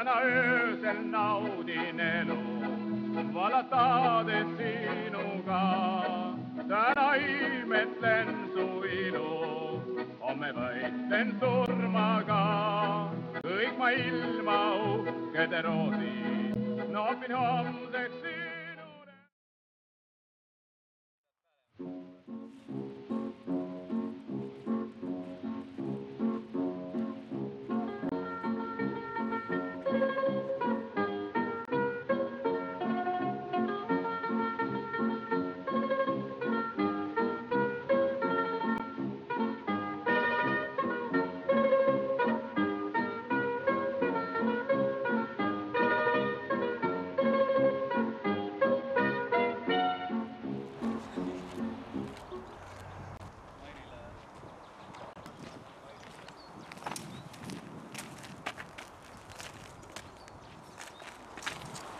täna öösel naudin elu, valatades sinuga. Täna imetlen su ilu, homme võitlen surmaga. Kõik ma ilma uhkede roodi, noopin homseks sinule.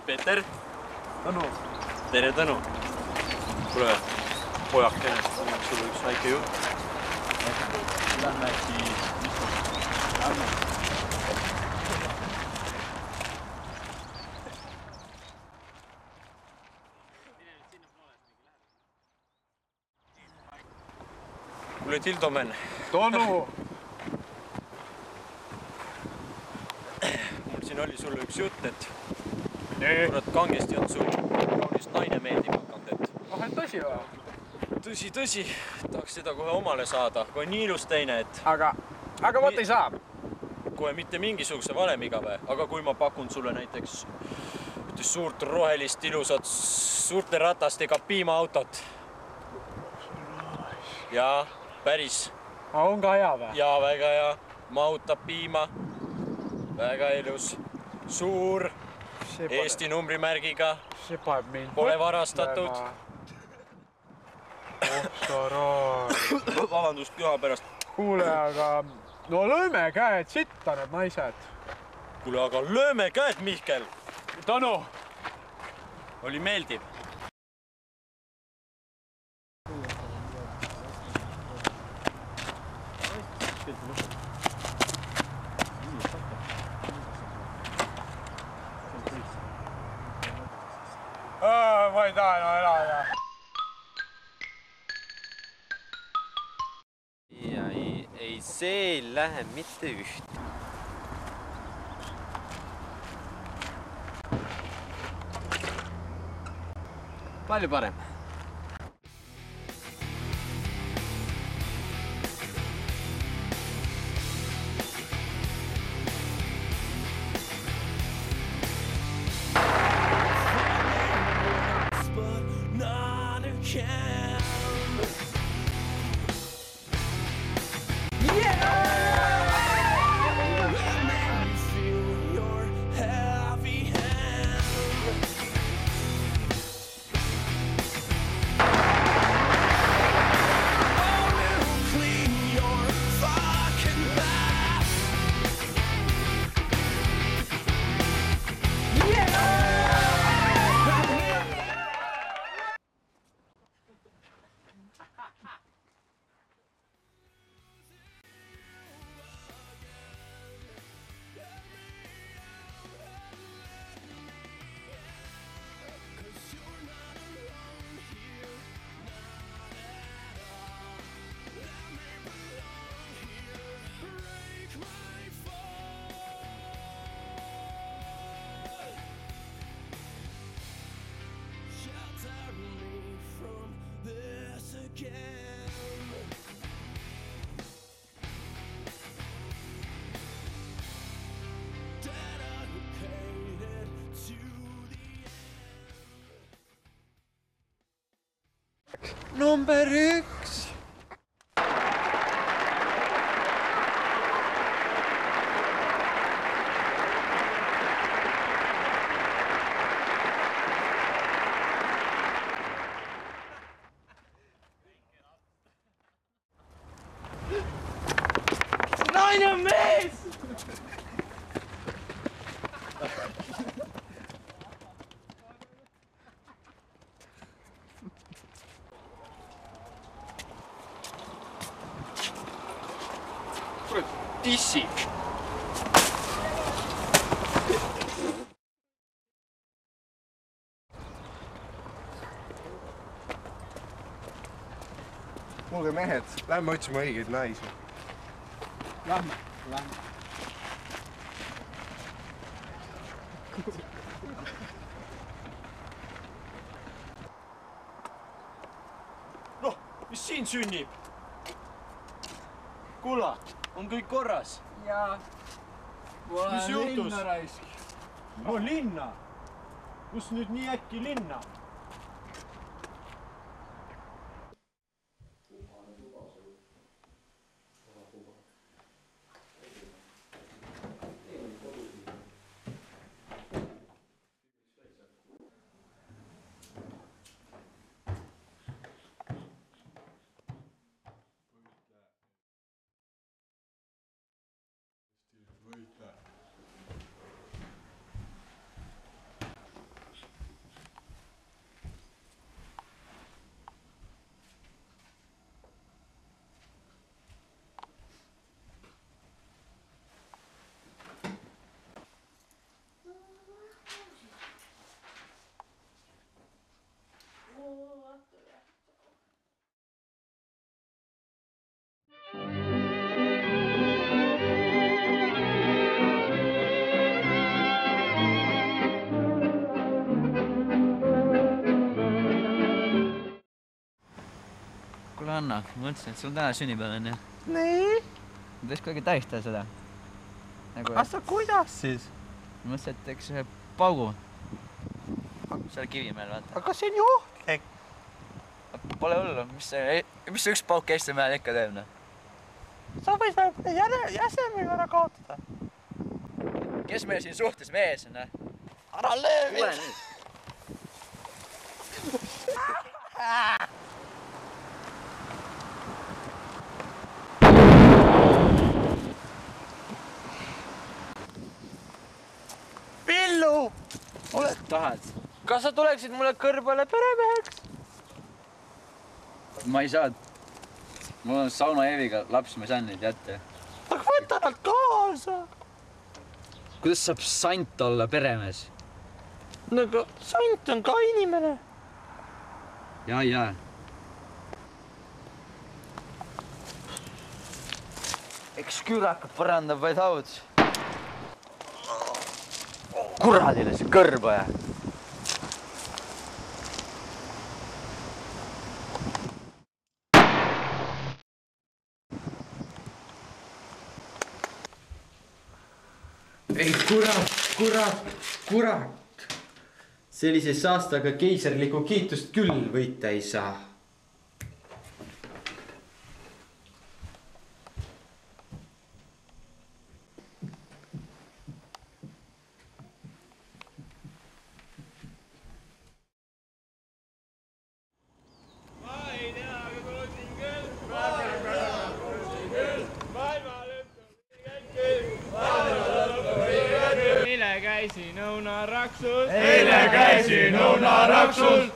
Peeter! Tõnu! Tere, Tõnu! Kuule, pojakene, sul üks väike jutt. Lähme äkki istuma. Kuule, Tildomen! Tõnu! Mul siin oli sulle üks jutt, et kurat kangesti on sul kaunis naine meeldib hakanud, et... Et tõsi või? Tõsi, tahaks seda kohe omale saada, kohe nii ilus teine, et... Aga vot ei saa. Kohe mitte mingisuguse valemiga või, aga kui ma pakun sulle näiteks suurt rohelist ilusat suurte ratastega piimaautot. Jaa, päris. On ka hea või? Jaa, väga hea. Mahutab piima. Väga ilus. Suur. Eesti numbrimärgiga. See paneb mind. Pole varastatud. Vabandust püha pärast. Kuule, aga no lööme käed sitta need naised. Kuule, aga lööme käed, Mihkel. Tõnu! Oli meeldiv. Ma ei taha enam elada. Ei, see ei lähe mitte üht. Palju parem. Number 1. Naine mees! Tissi! kuulge mehed, lähme otsime õigeid naisi. Lähme. Noh, mis siin sünnib? Kulla, on kõik korras? Jaa. Mis juhtus? Linna raisk. No linna? Kus nüüd nii äkki linna? Kuule Anna, ma mõtlesin, et sul täna sünnipäev on, jah? Nii? Võiks kuidagi tähistada seda. Sa kuidas siis? Ma mõtlesin, et teeks ühe paugu. Seal Kivimäel, vaata. Aga see on ju ohtlik. Pole hullu, mis see üks pauk Eesti mehel ikka teeb, noh? Sa võid jäsemega ära kaotada. Kes meil siin suhtes mees on, noh? Ära löö Tule mind. nüüd. Pillu! Tahad? Kas sa tuleksid mulle kõrbale peremeheks? Ma ei saa. Mul on sauna Eeviga laps, ma ei saa neid jätta. Aga võta nad kaasa. Kuidas saab sant olla peremees? No aga sant on ka inimene. Jaa. Eks kürakad parandab vaid haud. Kuradile see kõrbaja. Ei kurat. Sellise saastaga keisarlikku kiitust küll võita ei saa. Eile käisin õunaraksus.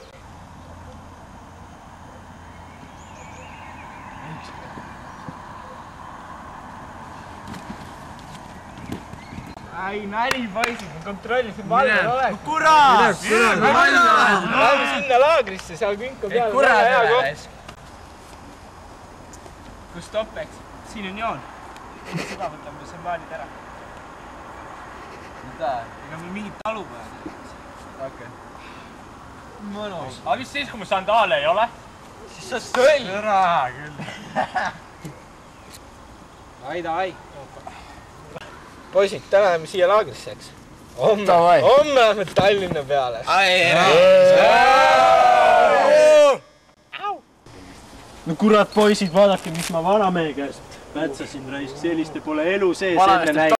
Ai, nali poisid, ma kontrollisin valvel oleks. Kurat! Lähme sinna laagrisse, seal künka peal. Kurat! Kus topeks? Siin on joon. Seda võtame sambaalid ära. Mida? Ega meil mingit talu peale. Okei. Mõnus. Aga mis siis, kui mul sandaale ei ole? Siis sa sõll. Ära küll. Ai. Poisid, täna läheme siia laagrisse, eks? Homme läheme Tallinna peale. No kurat, poisid, vaadake, mis ma vanamehe käest pätsasin raisk. Selliste pole elu sees enne näinud.